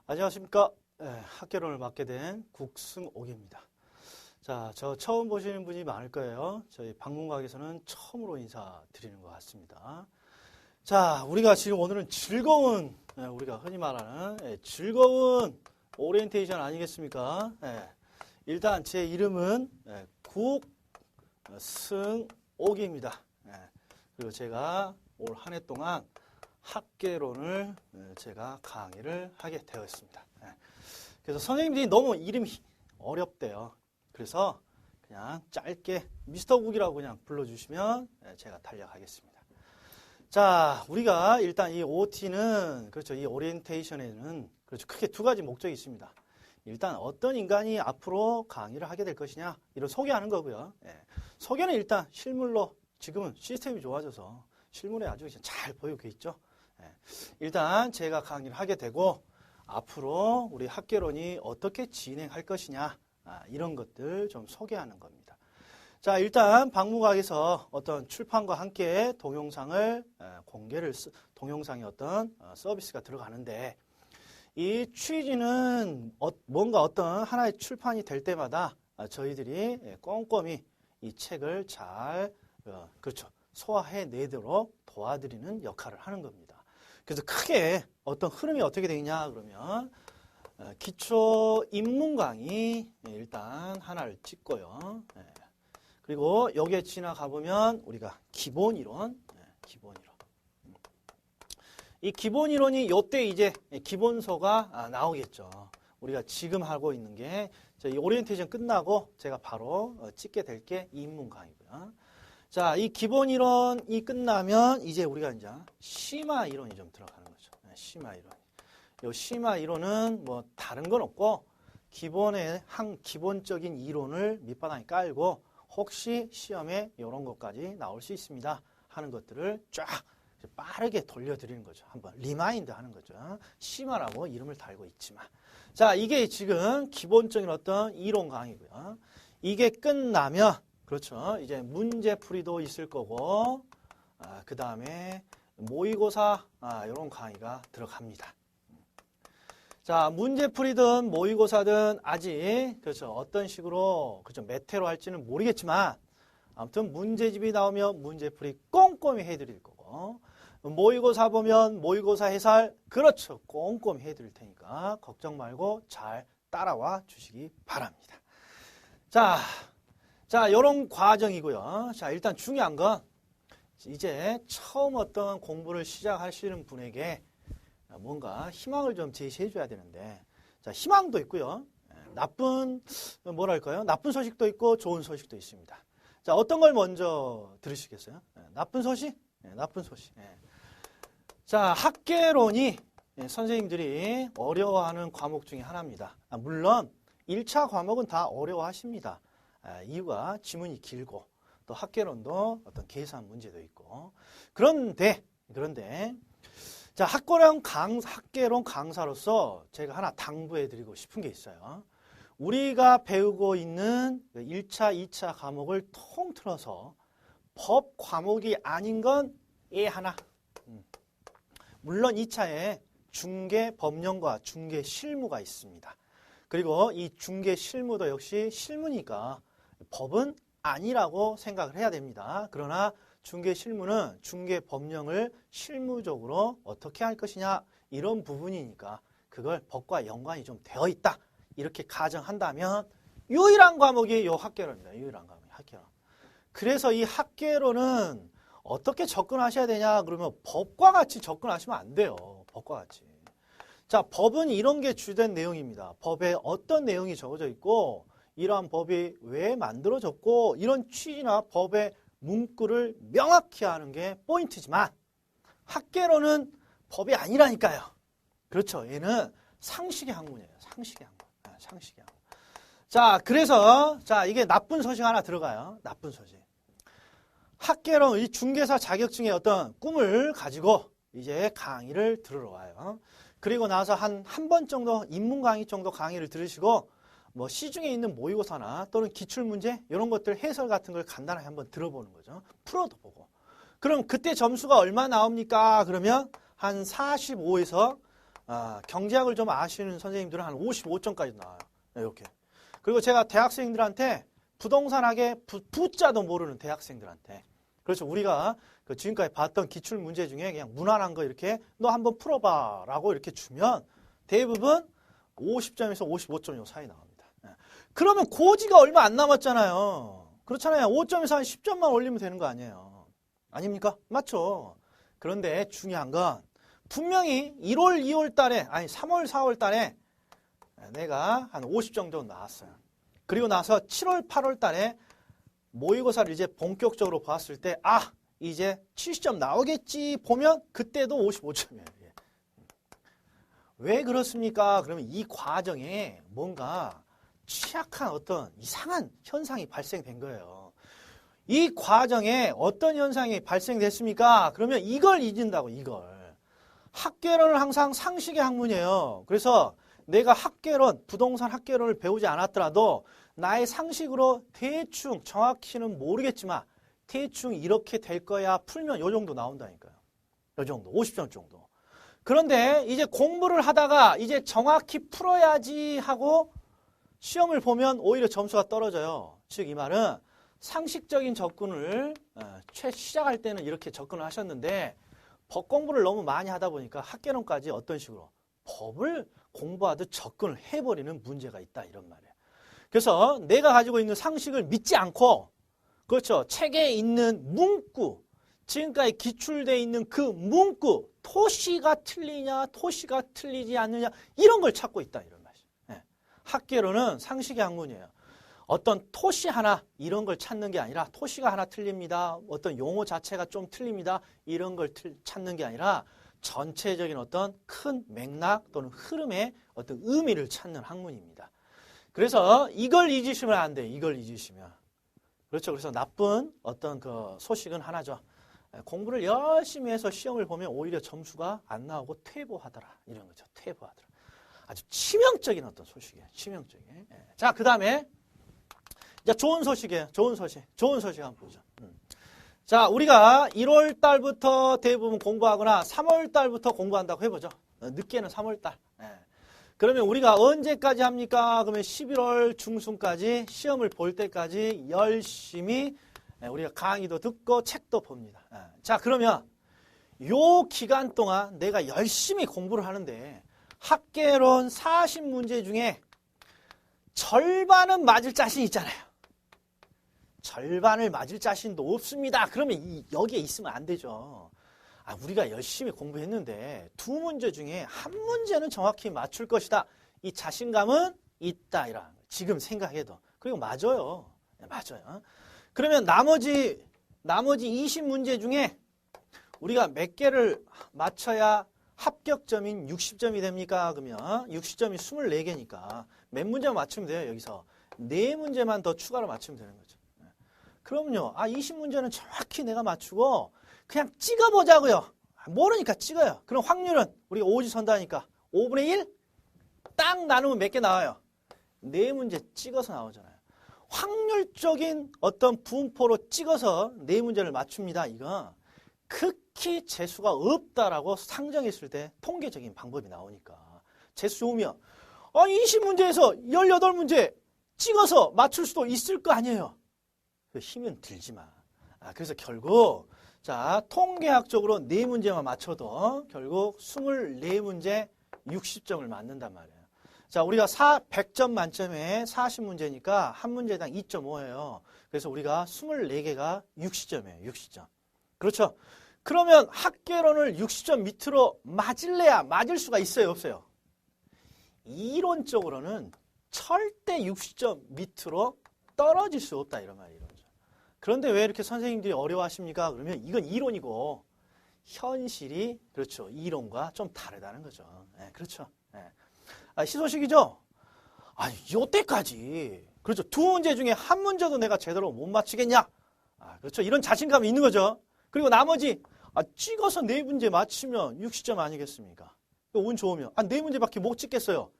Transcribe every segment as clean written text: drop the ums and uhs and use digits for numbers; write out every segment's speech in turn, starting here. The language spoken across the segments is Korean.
안녕하십니까. 학개론을 맡게 된 국승옥입니다. 자, 저 처음 보시는 분이 많을 거예요. 저희 방문각에서는 처음으로 인사드리는 것 같습니다. 자, 우리가 지금 오늘은 즐거운, 우리가 흔히 말하는 즐거운 오리엔테이션 아니겠습니까? 일단 제 이름은 국승옥입니다. 그리고 제가 올 한 해 동안 학개론을 제가 강의를 하게 되었습니다. 그래서 선생님들이 너무 이름이 어렵대요. 그래서 그냥 짧게 미스터 국이라고 그냥 불러주시면 제가 달려가겠습니다. 자, 우리가 일단 이 OT는 그렇죠. 이 오리엔테이션에는 그렇죠. 크게 두 가지 목적이 있습니다. 일단 어떤 인간이 앞으로 강의를 하게 될 것이냐 이런 소개하는 거고요. 소개는 일단 실물로 지금은 시스템이 좋아져서 실물에 아주 잘 보이고 있죠. 일단 제가 강의를 하게 되고 앞으로 우리 학개론이 어떻게 진행할 것이냐 이런 것들 좀 소개하는 겁니다. 자, 일단 박무각에서 어떤 출판과 함께 동영상을 동영상의 어떤 서비스가 들어가는데 이 취지는 뭔가 어떤 하나의 출판이 될 때마다 저희들이 꼼꼼히 이 책을 잘 그렇죠. 소화해 내도록 도와드리는 역할을 하는 겁니다. 그래서 크게 어떤 흐름이 어떻게 되냐 그러면 기초 입문 강의 일단 하나를 찍고요. 그리고 여기에 지나가 보면 우리가 기본 이론, 이 기본 이론이 요때 이제 기본서가 나오겠죠. 우리가 지금 하고 있는 게 이 오리엔테이션 끝나고 제가 바로 찍게 될 게 입문 강의고요. 자, 이 기본 이론이 끝나면 이제 우리가 이제 심화 이론이 좀 들어가는 거죠. 심화 이론. 이 심화 이론은 뭐 다른 건 없고 기본의 기본적인 이론을 밑바닥에 깔고 혹시 시험에 이런 것까지 나올 수 있습니다 하는 것들을 쫙 빠르게 돌려드리는 거죠. 한번 리마인드 하는 거죠. 심화라고 이름을 달고 있지만. 자, 이게 지금 기본적인 어떤 이론 강의고요. 이게 끝나면 그렇죠. 이제 문제풀이도 있을 거고, 그 다음에 모의고사, 이런 강의가 들어갑니다. 자, 문제풀이든 모의고사든 아직, 그렇죠. 어떤 식으로, 그렇죠. 메테로 할지는 모르겠지만, 아무튼 문제집이 나오면 문제풀이 꼼꼼히 해드릴 거고, 모의고사 보면 모의고사 해설, 그렇죠. 꼼꼼히 해드릴 테니까, 걱정 말고 잘 따라와 주시기 바랍니다. 자, 이런 과정이고요. 자, 일단 중요한 건 이제 처음 어떤 공부를 시작하시는 분에게 뭔가 희망을 좀 제시해 줘야 되는데, 자, 희망도 있고요. 나쁜 소식도 있고 좋은 소식도 있습니다. 자, 어떤 걸 먼저 들으시겠어요? 나쁜 소식? 나쁜 소식. 자, 학개론이 선생님들이 어려워하는 과목 중에 하나입니다. 물론 1차 과목은 다 어려워하십니다. 이유가 지문이 길고 또 학개론도 어떤 계산 문제도 있고 그런데 자, 학개론 강사로서 제가 하나 당부해 드리고 싶은 게 있어요. 우리가 배우고 있는 1차, 2차 과목을 통틀어서 법 과목이 아닌 건 하나. 물론 2차에 중개법령과 중개실무가 있습니다. 그리고 이 중개실무도 역시 실무니까 법은 아니라고 생각을 해야 됩니다. 그러나 중개실무는 중개법령을 실무적으로 어떻게 할 것이냐 이런 부분이니까 그걸 법과 연관이 좀 되어 있다. 이렇게 가정한다면 유일한 과목이 이 학개론입니다. 유일한 과목이 학개론. 그래서 이 학개론은 어떻게 접근하셔야 되냐 그러면 법과 같이 접근하시면 안 돼요. 법과 같이. 자, 법은 이런 게 주된 내용입니다. 법에 어떤 내용이 적어져 있고 이러한 법이 왜 만들어졌고 이런 취지나 법의 문구를 명확히 하는 게 포인트지만 학개론은 법이 아니라니까요. 그렇죠. 얘는 상식의 학문이에요. 상식의 학문. 상식의 학문. 자, 그래서 이게 나쁜 소식 하나 들어가요. 나쁜 소식. 학개론 이 중개사 자격증의 어떤 꿈을 가지고 이제 강의를 들으러 와요. 그리고 나서 한 번 정도 입문 강의 정도 강의를 들으시고 뭐 시중에 있는 모의고사나 또는 기출문제 이런 것들 해설 같은 걸 간단하게 한번 들어보는 거죠. 풀어도 보고. 그럼 그때 점수가 얼마 나옵니까? 그러면 한 45에서 경제학을 좀 아시는 선생님들은 한 55점까지 나와요. 이렇게. 그리고 제가 대학생들한테 부동산학의 부자도 모르는 대학생들한테, 그렇죠. 우리가 그 지금까지 봤던 기출 문제 중에 그냥 무난한 거 이렇게 너 한번 풀어봐 라고 이렇게 주면 대부분 50점에서 55점 사이 나옵니다. 그러면 고지가 얼마 안 남았잖아요. 그렇잖아요. 5점에서 한 10점만 올리면 되는 거 아니에요. 아닙니까? 맞죠. 그런데 중요한 건 분명히 1월, 2월 달에, 아니 3월, 4월 달에 내가 한 50점 정도 나왔어요. 그리고 나서 7월, 8월 달에 모의고사를 이제 본격적으로 봤을 때, 이제 70점 나오겠지 보면 그때도 55점이에요. 왜 그렇습니까? 그러면 이 과정에 뭔가 취약한 어떤 이상한 현상이 발생된 거예요. 이 과정에 어떤 현상이 발생됐습니까? 그러면 이걸 잊은다고, 이걸. 학개론은 항상 상식의 학문이에요. 그래서 내가 학개론, 부동산 학개론을 배우지 않았더라도 나의 상식으로 대충, 정확히는 모르겠지만 대충 이렇게 될 거야 풀면 요 정도 나온다니까요. 요 정도, 50점 정도. 그런데 이제 공부를 하다가 이제 정확히 풀어야지 하고 시험을 보면 오히려 점수가 떨어져요. 즉 이 말은 상식적인 접근을 시작할 때는 이렇게 접근을 하셨는데 법 공부를 너무 많이 하다 보니까 학개론까지 어떤 식으로 법을 공부하듯 접근을 해버리는 문제가 있다, 이런 말이에요. 그래서 내가 가지고 있는 상식을 믿지 않고, 그렇죠, 책에 있는 문구, 지금까지 기출되어 있는 그 문구, 토시가 틀리냐, 토시가 틀리지 않느냐, 이런 걸 찾고 있다, 이런 말이에요. 학개론은 상식의 학문이에요. 어떤 토시 하나 이런 걸 찾는 게 아니라 토시가 하나 틀립니다. 어떤 용어 자체가 좀 틀립니다. 이런 걸 찾는 게 아니라 전체적인 어떤 큰 맥락 또는 흐름의 어떤 의미를 찾는 학문입니다. 그래서 이걸 잊으시면 안 돼요. 이걸 잊으시면. 그렇죠. 그래서 나쁜 어떤 그 소식은 하나죠. 공부를 열심히 해서 시험을 보면 오히려 점수가 안 나오고 퇴보하더라. 이런 거죠. 퇴보하더라. 아주 치명적인 어떤 소식이에요. 치명적인. 자, 그 다음에 이제 좋은 소식이에요. 좋은 소식. 좋은 소식 한번 보죠. 자, 우리가 1월 달부터 대부분 공부하거나 3월 달부터 공부한다고 해보죠. 늦게는 3월 달. 그러면 우리가 언제까지 합니까? 그러면 11월 중순까지 시험을 볼 때까지 열심히 우리가 강의도 듣고 책도 봅니다. 자, 그러면 요 기간 동안 내가 열심히 공부를 하는데 학개론 40문제 중에 절반은 맞을 자신 있잖아요. 절반을 맞을 자신도 없습니다. 그러면 여기에 있으면 안 되죠. 우리가 열심히 공부했는데 두 문제 중에 한 문제는 정확히 맞출 것이다. 이 자신감은 있다. 이런 지금 생각해도. 그리고 맞아요. 맞아요. 그러면 나머지 20문제 중에 우리가 몇 개를 맞춰야 합격점인 60점이 됩니까? 그러면 60점이 24개니까 몇 문제만 맞추면 돼요. 여기서 4문제만 더 추가로 맞추면 되는 거죠. 그럼요. 20문제는 정확히 내가 맞추고 그냥 찍어보자고요. 모르니까 찍어요. 그럼 확률은 우리가 오지선다니까 5분의 1? 딱 나누면 몇 개 나와요? 4문제 찍어서 나오잖아요. 확률적인 어떤 분포로 찍어서 4문제를 맞춥니다. 이거 극히 재수가 없다라고 상정했을 때 통계적인 방법이 나오니까 재수 좋으면 20문제에서 18문제 찍어서 맞출 수도 있을 거 아니에요. 힘은 들지만. 그래서 결국 자, 통계학적으로 4문제만 맞춰도 결국 24문제 60점을 맞는단 말이에요. 자, 우리가 100점 만점에 40문제니까 한 문제당 2.5예요. 그래서 우리가 24개가 60점이에요. 60점. 그렇죠? 그러면 학개론을 60점 밑으로 맞을래야 맞을 수가 있어요? 없어요? 이론적으로는 절대 60점 밑으로 떨어질 수 없다. 이런 말이에요. 그런데 왜 이렇게 선생님들이 어려워하십니까? 그러면 이건 이론이고 현실이 그렇죠. 이론과 좀 다르다는 거죠. 그렇죠. 희소식이죠? 요때까지 그렇죠. 두 문제 중에 한 문제도 내가 제대로 못 맞히겠냐? 그렇죠. 이런 자신감이 있는 거죠. 그리고 나머지 찍어서 4문제 맞히면 60점 아니겠습니까? 운 좋으면 4문제밖에 못 찍겠어요.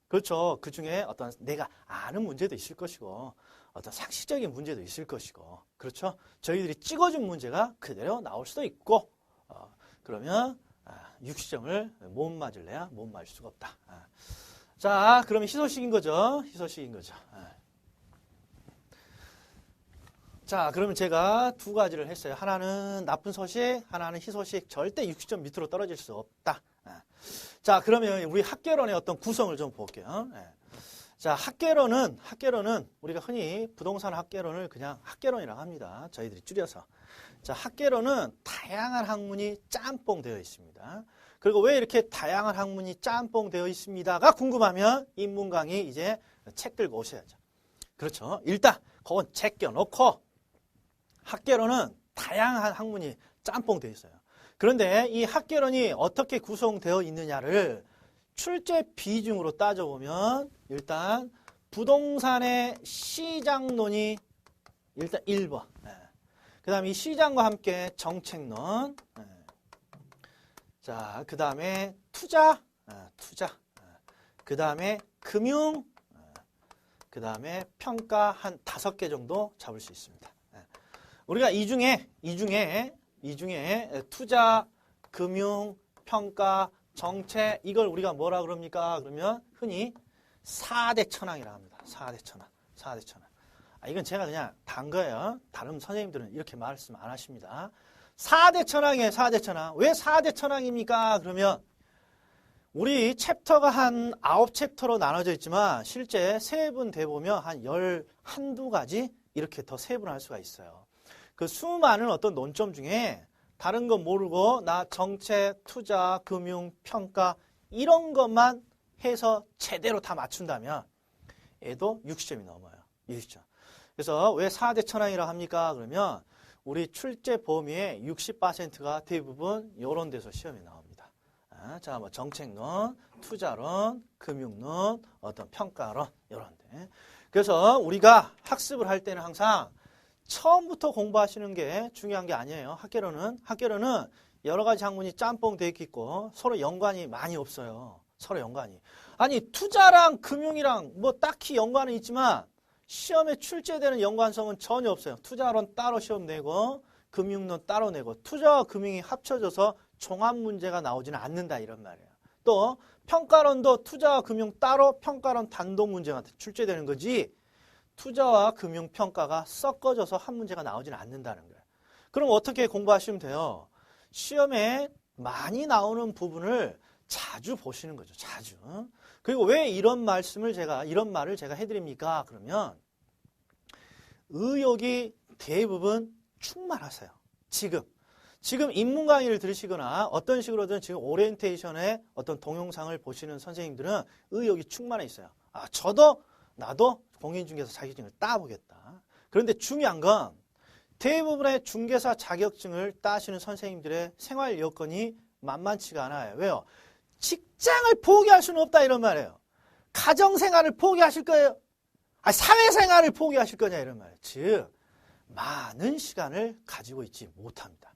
그렇죠. 그 중에 어떤 내가 아는 문제도 있을 것이고 어떤 상식적인 문제도 있을 것이고 그렇죠. 저희들이 찍어준 문제가 그대로 나올 수도 있고 그러면 60점을 못 맞을래야 못 맞을 수가 없다. 자, 그러면 희소식인 거죠. 희소식인 거죠. 자, 그러면 제가 두 가지를 했어요. 하나는 나쁜 소식, 하나는 희소식. 절대 60점 밑으로 떨어질 수 없다. 자, 그러면 우리 학개론의 어떤 구성을 좀 볼게요. 자, 학개론은 우리가 흔히 부동산 학개론을 그냥 학개론이라고 합니다. 저희들이 줄여서. 자, 학개론은 다양한 학문이 짬뽕 되어 있습니다. 그리고 왜 이렇게 다양한 학문이 짬뽕 되어 있습니다가 궁금하면 인문 강의 이제 책 들고 오셔야죠. 그렇죠. 일단 그건 제껴놓고 학개론은 다양한 학문이 짬뽕 되어 있어요. 그런데 이 학개론이 어떻게 구성되어 있느냐를 출제 비중으로 따져보면 일단 부동산의 시장론이 일단 1번. 그 다음에 이 시장과 함께 정책론. 자, 그 다음에 투자. 그 다음에 금융. 그 다음에 평가 한 5개 정도 잡을 수 있습니다. 우리가 이 중에 투자, 금융, 평가, 정책 이걸 우리가 뭐라 그럽니까? 그러면 흔히 4대 천왕이라고 합니다. 4대 천왕. 이건 제가 그냥 단 거예요. 다른 선생님들은 이렇게 말씀 안 하십니다. 4대 천왕이에요. 4대 천왕. 왜 4대 천왕입니까? 그러면 우리 챕터가 한 9챕터로 나눠져 있지만 실제 세분 돼보면 한 11~12가지 이렇게 더 세분할 수가 있어요. 그 수많은 어떤 논점 중에 다른 건 모르고 나 정책, 투자, 금융, 평가 이런 것만 해서 제대로 다 맞춘다면 얘도 60점이 넘어요. 60점. 그래서 왜 4대 천왕이라고 합니까? 그러면 우리 출제 범위의 60%가 대부분 이런 데서 시험에 나옵니다. 자, 뭐 정책론, 투자론, 금융론, 어떤 평가론 이런 데. 그래서 우리가 학습을 할 때는 항상 처음부터 공부하시는 게 중요한 게 아니에요. 학개론은 여러 가지 학문이 짬뽕 되어 있고 서로 연관이 많이 없어요. 서로 연관이. 아니 투자랑 금융이랑 뭐 딱히 연관은 있지만 시험에 출제되는 연관성은 전혀 없어요. 투자론 따로 시험 내고 금융론 따로 내고 투자와 금융이 합쳐져서 종합 문제가 나오지는 않는다 이런 말이에요. 또 평가론도 투자와 금융 따로 평가론 단독 문제가 출제되는 거지 투자와 금융 평가가 섞어져서 한 문제가 나오지는 않는다는 거예요. 그럼 어떻게 공부하시면 돼요? 시험에 많이 나오는 부분을 자주 보시는 거죠. 자주. 그리고 왜 이런 말을 제가 해드립니까? 그러면 의욕이 대부분 충만하세요. 지금 인문 강의를 들으시거나 어떤 식으로든 지금 오리엔테이션의 어떤 동영상을 보시는 선생님들은 의욕이 충만해 있어요. 나도 공인중개사 자격증을 따보겠다. 그런데 중요한 건 대부분의 중개사 자격증을 따시는 선생님들의 생활 여건이 만만치가 않아요. 왜요? 직장을 포기할 수는 없다 이런 말이에요. 가정생활을 포기하실 거예요? 사회생활을 포기하실 거냐 이런 말이에요. 즉 많은 시간을 가지고 있지 못합니다.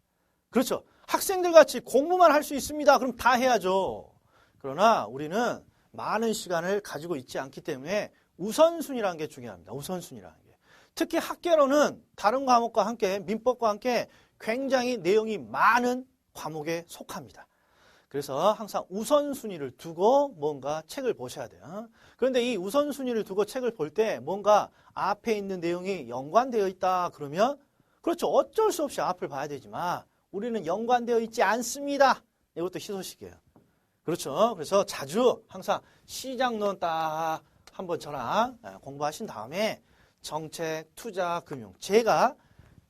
그렇죠. 학생들 같이 공부만 할 수 있습니다. 그럼 다 해야죠. 그러나 우리는 많은 시간을 가지고 있지 않기 때문에 우선순위라는 게 중요합니다. 우선순위라는 게. 특히 학개론은 다른 과목과 함께 민법과 함께 굉장히 내용이 많은 과목에 속합니다. 그래서 항상 우선순위를 두고 뭔가 책을 보셔야 돼요. 그런데 이 우선순위를 두고 책을 볼 때 뭔가 앞에 있는 내용이 연관되어 있다 그러면 그렇죠. 어쩔 수 없이 앞을 봐야 되지만 우리는 연관되어 있지 않습니다. 이것도 희소식이에요. 그렇죠. 그래서 자주 항상 시장론 딱 한번 저랑 공부하신 다음에 정책, 투자, 금융 제가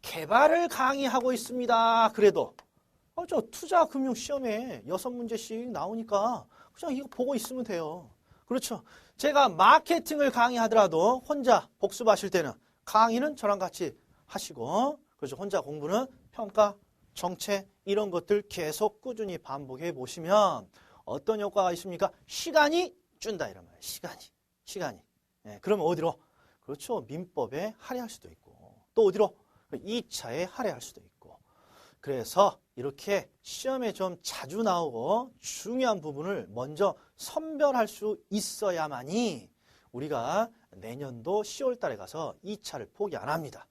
개발을 강의하고 있습니다. 그래도 저 투자, 금융 시험에 6문제씩 나오니까 그냥 이거 보고 있으면 돼요. 그렇죠. 제가 마케팅을 강의하더라도 혼자 복습하실 때는 강의는 저랑 같이 하시고 그렇죠. 혼자 공부는 평가, 정책 이런 것들 계속 꾸준히 반복해 보시면 어떤 효과가 있습니까? 시간이 준다 이런 말이에요. 시간이. 그러면 어디로? 그렇죠. 민법에 할애할 수도 있고 또 어디로? 2차에 할애할 수도 있고 그래서 이렇게 시험에 좀 자주 나오고 중요한 부분을 먼저 선별할 수 있어야만이 우리가 내년도 10월 달에 가서 2차를 포기 안 합니다.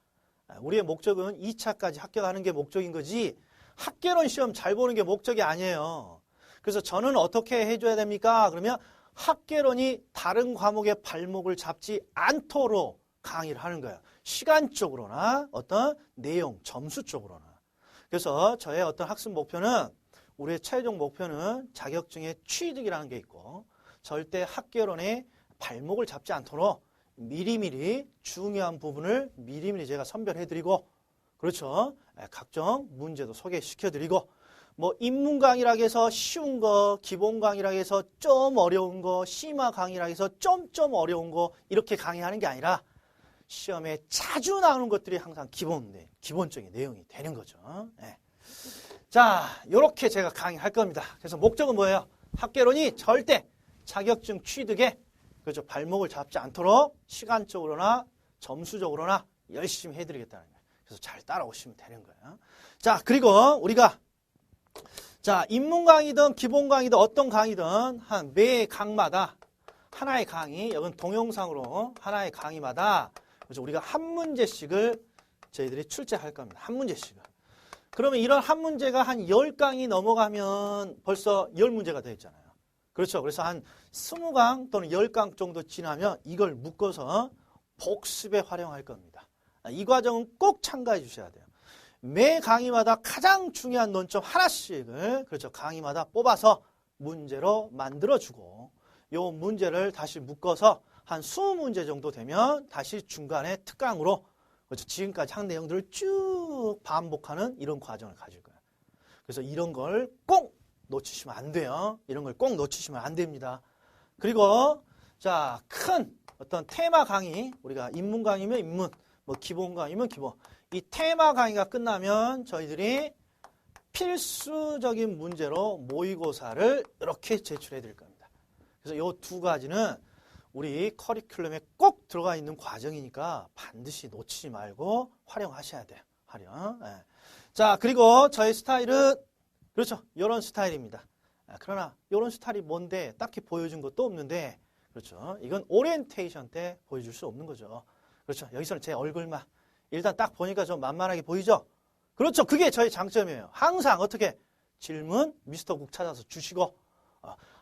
우리의 목적은 2차까지 합격하는 게 목적인 거지 학개론 시험 잘 보는 게 목적이 아니에요. 그래서 저는 어떻게 해줘야 됩니까? 그러면 학개론이 다른 과목의 발목을 잡지 않도록 강의를 하는 거예요. 시간적으로나 어떤 내용, 점수 쪽으로나. 그래서 저의 어떤 학습 목표는 우리의 최종 목표는 자격증의 취득이라는 게 있고 절대 학개론의 발목을 잡지 않도록 미리미리 중요한 부분을 미리미리 제가 선별해드리고 그렇죠. 각종 문제도 소개시켜드리고 뭐 입문 강의라 해서 쉬운 거, 기본 강의라 해서 좀 어려운 거, 심화 강의라 해서 좀 어려운 거 이렇게 강의하는 게 아니라 시험에 자주 나오는 것들이 항상 기본적인 내용이 되는 거죠. 네. 자, 이렇게 제가 강의할 겁니다. 그래서 목적은 뭐예요? 학개론이 절대 자격증 취득에 그렇죠. 발목을 잡지 않도록 시간적으로나 점수적으로나 열심히 해드리겠다는 거예요. 그래서 잘 따라오시면 되는 거예요. 자, 그리고 우리가 자, 입문 강의든 기본 강의든 어떤 강의든 한 매 강마다 하나의 강의, 여긴 동영상으로 하나의 강의마다 그래서 우리가 한 문제씩을 저희들이 출제할 겁니다. 한 문제씩을. 그러면 이런 한 문제가 한 10강이 넘어가면 벌써 10문제가 되어 있잖아요. 그렇죠. 그래서 한 20강 또는 10강 정도 지나면 이걸 묶어서 복습에 활용할 겁니다. 이 과정은 꼭 참가해 주셔야 돼요. 매 강의마다 가장 중요한 논점 하나씩을 그렇죠. 강의마다 뽑아서 문제로 만들어주고 요 문제를 다시 묶어서 한 20문제 정도 되면 다시 중간에 특강으로 그렇죠. 지금까지 한 내용들을 쭉 반복하는 이런 과정을 가질 거예요. 그래서 이런 걸 꼭 놓치시면 안 돼요. 이런 걸 꼭 놓치시면 안 됩니다. 그리고 자, 큰 어떤 테마 강의, 우리가 입문 강의면 입문, 뭐 기본 강의면 기본. 이 테마 강의가 끝나면 저희들이 필수적인 문제로 모의고사를 이렇게 제출해 드릴 겁니다. 그래서 이 두 가지는 우리 커리큘럼에 꼭 들어가 있는 과정이니까 반드시 놓치지 말고 활용하셔야 돼요. 활용. 네. 자, 그리고 저의 스타일은 그렇죠. 이런 스타일입니다. 그러나 이런 스타일이 뭔데 딱히 보여준 것도 없는데 그렇죠. 이건 오리엔테이션 때 보여줄 수 없는 거죠. 그렇죠. 여기서는 제 얼굴만 일단 딱 보니까 좀 만만하게 보이죠? 그렇죠. 그게 저의 장점이에요. 항상 어떻게 질문 미스터 국 찾아서 주시고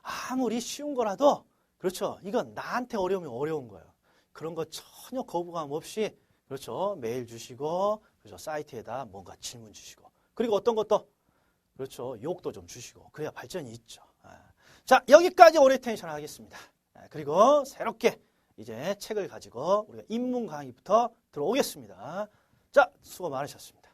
아무리 쉬운 거라도 그렇죠. 이건 나한테 어려우면 어려운 거예요. 그런 거 전혀 거부감 없이 그렇죠. 메일 주시고 그렇죠. 사이트에다 뭔가 질문 주시고 그리고 어떤 것도 그렇죠. 욕도 좀 주시고 그래야 발전이 있죠. 자, 여기까지 오리엔테이션 하겠습니다. 그리고 새롭게 이제 책을 가지고 우리가 입문 강의부터 들어오겠습니다. 자, 수고 많으셨습니다.